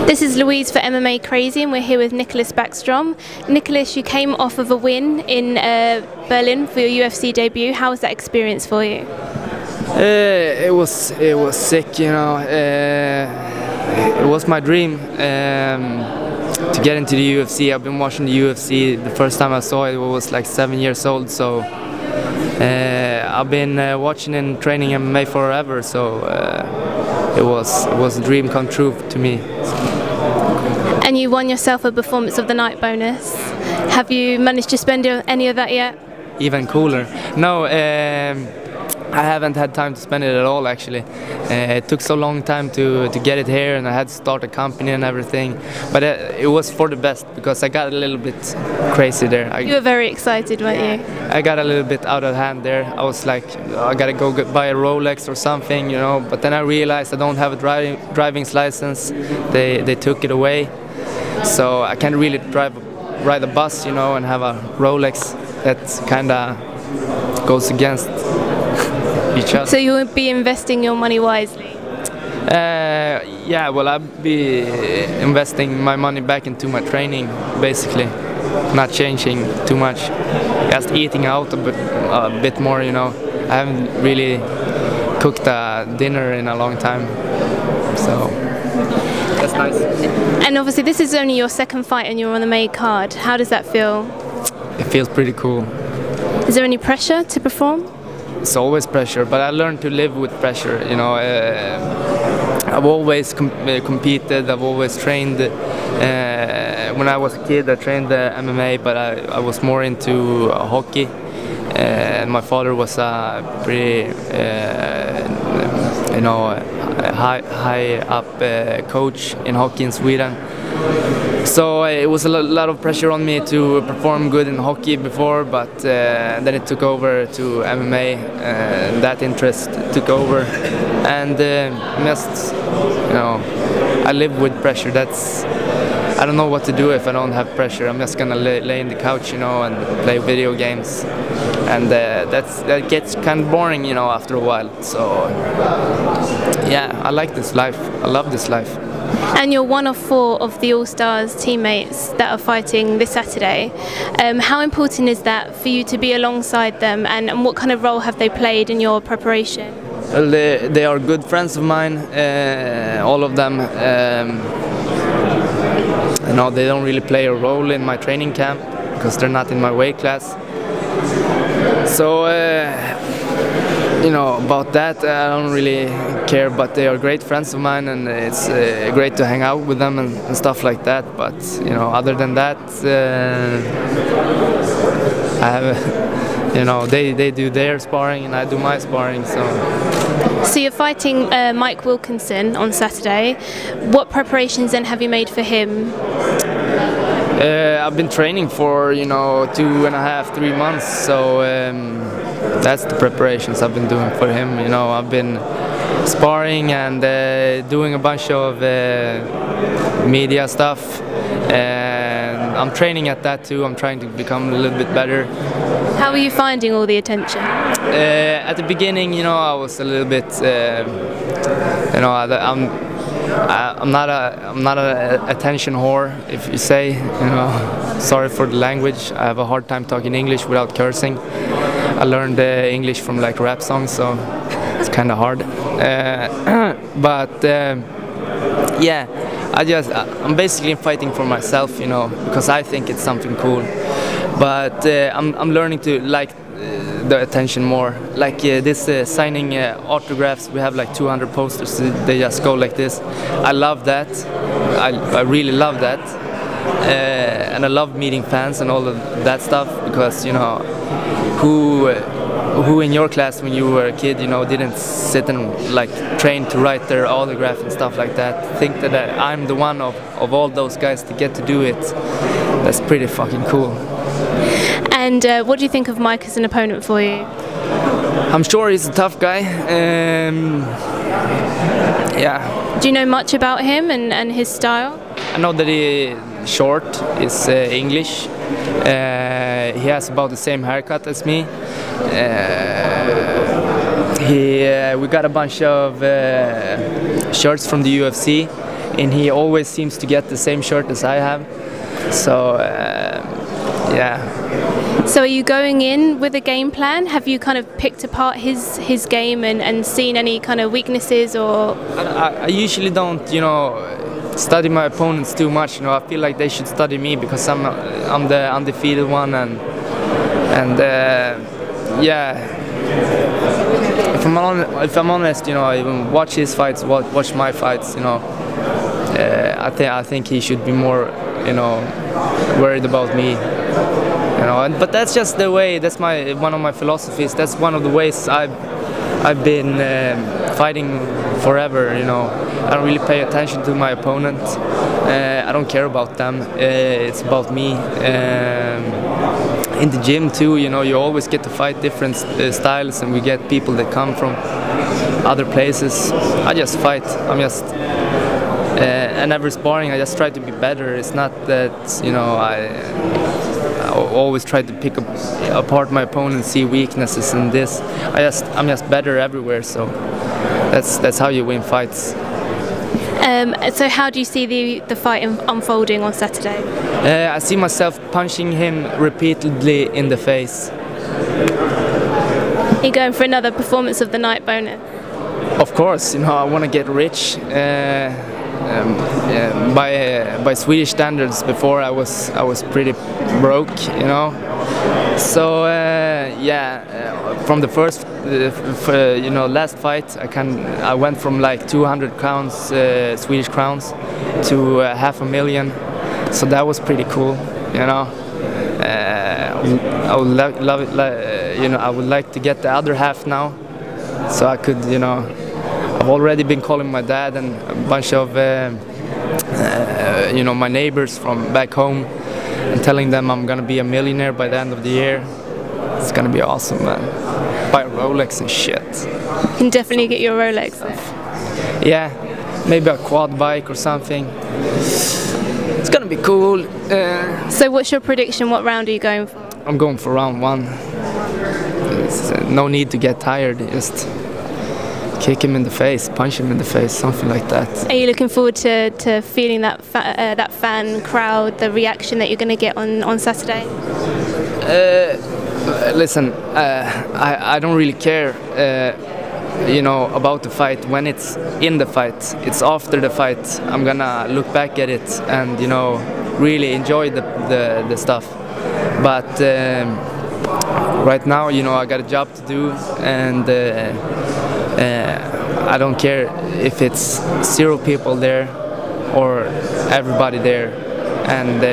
This is Louise for MMA Crazy, and we're here with Niklas Backstrom. Niklas, you came off of a win in Berlin for your UFC debut. How was that experience for you? It was sick, you know. It was my dream to get into the UFC. I've been watching the UFC. The first time I saw it was like 7 years old, so I've been watching and training MMA forever. So it was a dream come true to me. And you won yourself a Performance of the Night bonus. Have you managed to spend any of that yet? Even cooler. No, I haven't had time to spend it at all, actually. It took so long time to get it here, and I had to start a company and everything. But it was for the best, because I got a little bit crazy there. You were very excited, weren't you? I got a little bit out of hand there. I was like, I gotta go buy a Rolex or something, you know. But then I realized I don't have a driving license. They took it away, so I can't really ride a bus, you know, and have a Rolex. That kind of goes against each other. So you will be investing your money wisely? Yeah, well, I'll be investing my money back into my training, basically. Not changing too much, just eating out a bit more, you know. I haven't really cooked a dinner in a long time, so that's nice. And obviously this is only your second fight and you're on the main card. How does that feel? It feels pretty cool. Is there any pressure to perform? It's always pressure, but I learned to live with pressure, you know. I've always competed, I've always trained. When I was a kid, I trained MMA, but I was more into hockey. My father was a pretty, you know, high up coach in hockey in Sweden. So it was a lot of pressure on me to perform good in hockey before, but then it took over to MMA, and that interest took over. And just, you know, I live with pressure. I don't know what to do if I don't have pressure. I'm just gonna lay in the couch, you know, and play video games, and that gets kind of boring, you know, after a while. So yeah, I like this life. I love this life. And you're one of 4 of the All-Stars teammates that are fighting this Saturday. How important is that for you to be alongside them, and what kind of role have they played in your preparation? Well, they are good friends of mine, all of them. You know, they don't really play a role in my training camp because they're not in my weight class. So, you know, about that, I don't really care, but they are great friends of mine, and it's great to hang out with them and stuff like that. But, you know, other than that, I have, you know, they do their sparring and I do my sparring, So you're fighting Mike Wilkinson on Saturday. What preparations then have you made for him? I've been training for, you know, 2.5, 3 months, so that's the preparations I've been doing for him. You know, I've been sparring and doing a bunch of media stuff, and I'm training at that too. I'm trying to become a little bit better. How are you finding all the attention? At the beginning, you know, I was a little bit, you know, I'm not an attention whore, if you say, you know. Sorry for the language. I have a hard time talking English without cursing. I learned English from like rap songs, so it's kind of hard. But yeah, I'm basically fighting for myself, you know, because I think it's something cool. But I'm learning to like the attention more. Like this signing autographs, we have like 200 posters. They just go like this. I love that. I really love that. And I love meeting fans and all of that stuff, because, you know, who in your class when you were a kid, you know, didn't sit and like train to write their autograph and stuff like that. Think that I'm the one of all those guys to get to do it. That's pretty fucking cool. And what do you think of Mike as an opponent for you? I'm sure he's a tough guy. Yeah. Do you know much about him and his style? I know that he's short, is English. He has about the same haircut as me. We got a bunch of shirts from the UFC. and he always seems to get the same shirt as I have. So yeah. So are you going in with a game plan? Have you kind of picked apart his game and seen any kind of weaknesses, or? I usually don't, you know, study my opponents too much. You know, I feel like they should study me because I'm the undefeated one, and yeah. If I'm honest, you know, I even watch his fights, watch my fights. You know, I think he should be more, you know, worried about me. You know, but that's just the way. That's one of my philosophies. That's one of the ways I've been fighting forever. You know, I don't really pay attention to my opponent. I don't care about them. It's about me. In the gym too, you know, you always get to fight different styles, and we get people that come from other places. I just fight. I'm just. And every sparring, I just try to be better. It's not that, you know, I always try to pick apart my opponent, see weaknesses in this. I'm just better everywhere. So that's how you win fights. So how do you see the fight unfolding on Saturday? I see myself punching him repeatedly in the face. Are you going for another performance of the night bonus? Of course, you know, I want to get rich. By Swedish standards, before I was pretty broke, you know. So yeah, from the first, you know, last fight, I went from like 200 crowns, Swedish crowns, to 500,000. So that was pretty cool, you know. I would love it, you know. I would like to get the other half now, so I could, you know. I've already been calling my dad and a bunch of, you know, my neighbors from back home, and telling them I'm gonna be a millionaire by the end of the year. It's gonna be awesome, man. Buy a Rolex and shit. You can definitely get your Rolex there. Yeah, maybe a quad bike or something. It's gonna be cool. So what's your prediction? What round are you going for? I'm going for round 1. No need to get tired, just kick him in the face, punch him in the face, something like that. Are you looking forward to feeling that fan crowd, the reaction that you're going to get on Saturday? Listen, I don't really care, you know, about the fight when it's in the fight. It's after the fight. I'm gonna look back at it and, you know, really enjoy the stuff. But right now, you know, I got a job to do, and I don't care if it's 0 people there or everybody there, and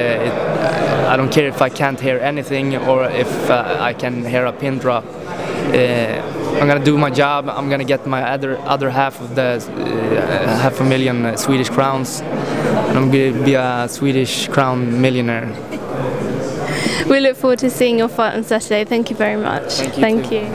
I don't care if I can't hear anything or if I can hear a pin drop. I'm gonna do my job. I'm gonna get my other half of the 500,000 Swedish crowns, and I'm gonna be a Swedish crown millionaire. We look forward to seeing your fight on Saturday. Thank you very much. Thank you.